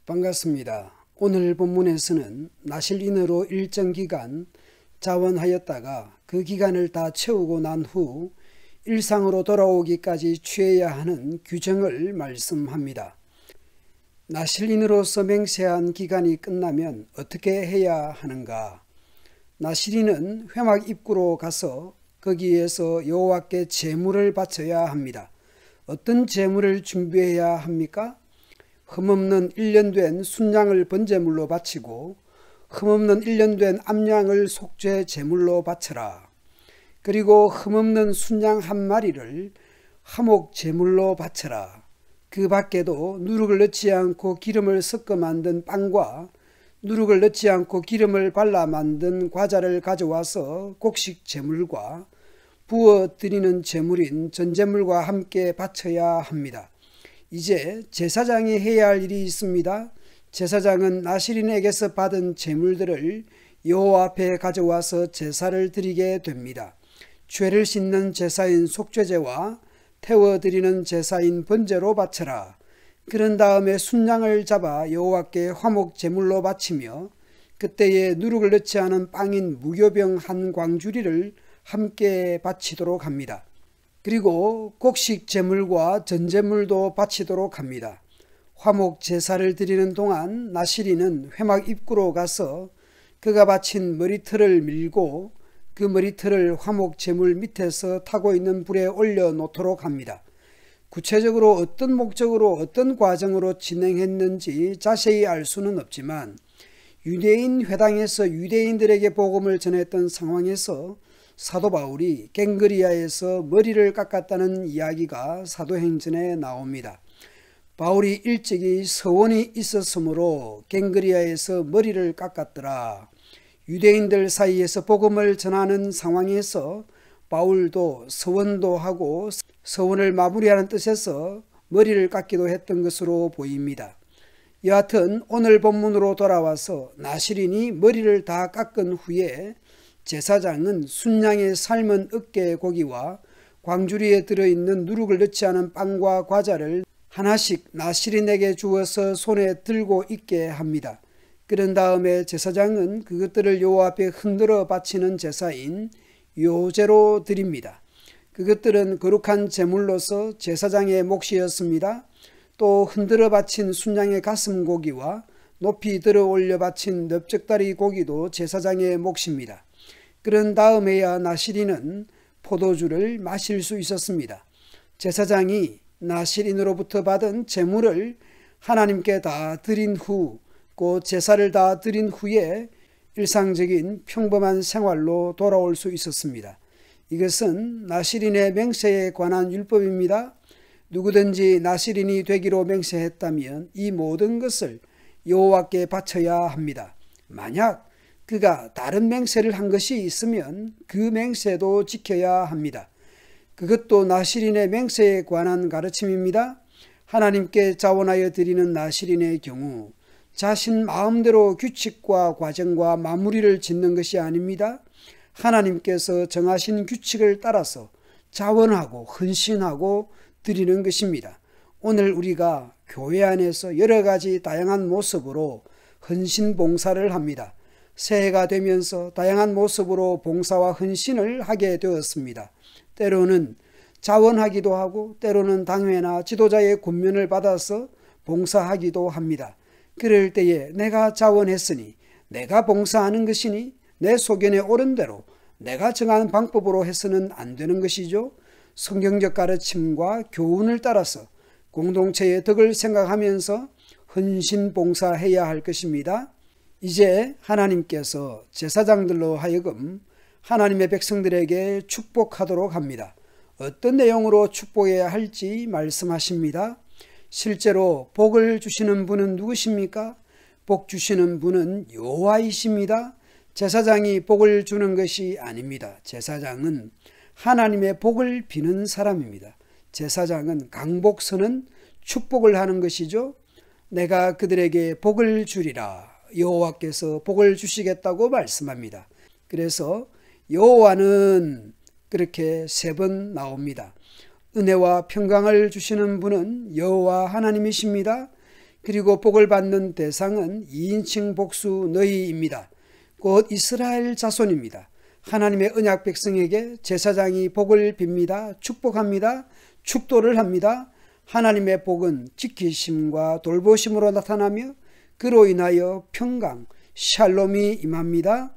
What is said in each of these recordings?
반갑습니다. 오늘 본문에서는 나실인으로 일정 기간 자원하였다가 그 기간을 다 채우고 난 후 일상으로 돌아오기까지 취해야 하는 규정을 말씀합니다. 나실인으로서 맹세한 기간이 끝나면 어떻게 해야 하는가? 나실인은 회막 입구로 가서 거기에서 여호와께 제물을 바쳐야 합니다. 어떤 제물을 준비해야 합니까? 흠없는 1년 된 순양을 번제물로 바치고 흠없는 1년 된 암양을 속죄 제물로 바쳐라. 그리고 흠없는 순양 한 마리를 화목 제물로 바쳐라. 그 밖에도 누룩을 넣지 않고 기름을 섞어 만든 빵과 누룩을 넣지 않고 기름을 발라 만든 과자를 가져와서 곡식 제물과 부어 드리는 제물인 전제물과 함께 바쳐야 합니다. 이제 제사장이 해야 할 일이 있습니다. 제사장은 나실인에게서 받은 제물들을 여호와 앞에 가져와서 제사를 드리게 됩니다. 죄를 씻는 제사인 속죄제와 태워드리는 제사인 번제로 바쳐라. 그런 다음에 순양을 잡아 여호와께 화목 제물로 바치며 그때에 누룩을 넣지 않은 빵인 무교병 한 광주리를 함께 바치도록 합니다. 그리고 곡식 제물과 전제물도 바치도록 합니다. 화목 제사를 드리는 동안 나실인은 회막 입구로 가서 그가 바친 머리털을 밀고 그 머리털을 화목 제물 밑에서 타고 있는 불에 올려 놓도록 합니다. 구체적으로 어떤 목적으로 어떤 과정으로 진행했는지 자세히 알 수는 없지만 유대인 회당에서 유대인들에게 복음을 전했던 상황에서 사도 바울이 갱그리아에서 머리를 깎았다는 이야기가 사도행전에 나옵니다. 바울이 일찍이 서원이 있었으므로 갱그리아에서 머리를 깎았더라. 유대인들 사이에서 복음을 전하는 상황에서 바울도 서원도 하고 서원을 마무리하는 뜻에서 머리를 깎기도 했던 것으로 보입니다. 여하튼 오늘 본문으로 돌아와서 나실인이 머리를 다 깎은 후에 제사장은 순양의 삶은 으깨 고기와 광주리에 들어있는 누룩을 넣지 않은 빵과 과자를 하나씩 나실인에게 주어서 손에 들고 있게 합니다. 그런 다음에 제사장은 그것들을 여호와 앞에 흔들어 바치는 제사인 요제로 드립니다. 그것들은 거룩한 제물로서 제사장의 몫이었습니다. 또 흔들어 바친 순양의 가슴 고기와 높이 들어 올려 바친 넓적다리 고기도 제사장의 몫입니다. 그런 다음에야 나실인은 포도주를 마실 수 있었습니다. 제사장이 나실인으로부터 받은 제물을 하나님께 다 드린 후, 그 제사를 다 드린 후에 일상적인 평범한 생활로 돌아올 수 있었습니다. 이것은 나실인의 맹세에 관한 율법입니다. 누구든지 나실인이 되기로 맹세했다면 이 모든 것을 여호와께 바쳐야 합니다. 만약 그가 다른 맹세를 한 것이 있으면 그 맹세도 지켜야 합니다. 그것도 나실인의 맹세에 관한 가르침입니다. 하나님께 자원하여 드리는 나실인의 경우 자신 마음대로 규칙과 과정과 마무리를 짓는 것이 아닙니다. 하나님께서 정하신 규칙을 따라서 자원하고 헌신하고 드리는 것입니다. 오늘 우리가 교회 안에서 여러 가지 다양한 모습으로 헌신 봉사를 합니다. 새해가 되면서 다양한 모습으로 봉사와 헌신을 하게 되었습니다. 때로는 자원하기도 하고 때로는 당회나 지도자의 권면을 받아서 봉사하기도 합니다. 그럴 때에 내가 자원했으니 내가 봉사하는 것이니 내 소견에 옳은 대로 내가 정하는 방법으로 해서는 안 되는 것이죠. 성경적 가르침과 교훈을 따라서 공동체의 덕을 생각하면서 헌신 봉사해야 할 것입니다. 이제 하나님께서 제사장들로 하여금 하나님의 백성들에게 축복하도록 합니다. 어떤 내용으로 축복해야 할지 말씀하십니다. 실제로 복을 주시는 분은 누구십니까? 복 주시는 분은 여호와이십니다. 제사장이 복을 주는 것이 아닙니다. 제사장은 하나님의 복을 비는 사람입니다. 제사장은 강복서는 축복을 하는 것이죠. 내가 그들에게 복을 주리라. 여호와께서 복을 주시겠다고 말씀합니다. 그래서 여호와는 그렇게 3번 나옵니다. 은혜와 평강을 주시는 분은 여호와 하나님이십니다. 그리고 복을 받는 대상은 2인칭 복수 너희입니다. 곧 이스라엘 자손입니다. 하나님의 언약 백성에게 제사장이 복을 빕니다. 축복합니다. 축도를 합니다. 하나님의 복은 지키심과 돌보심으로 나타나며 그로 인하여 평강, 샬롬이 임합니다.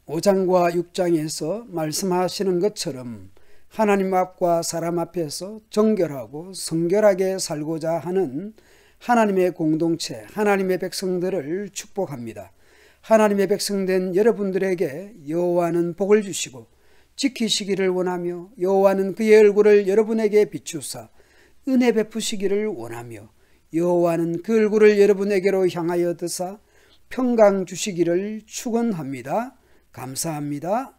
5장과 6장에서 말씀하시는 것처럼 하나님 앞과 사람 앞에서 정결하고 성결하게 살고자 하는 하나님의 공동체, 하나님의 백성들을 축복합니다. 하나님의 백성된 여러분들에게 여호와는 복을 주시고 지키시기를 원하며 여호와는 그의 얼굴을 여러분에게 비추사 은혜 베푸시기를 원하며 여호와는 그 얼굴을 여러분에게로 향하여 드사 평강 주시기를 축원합니다. 감사합니다.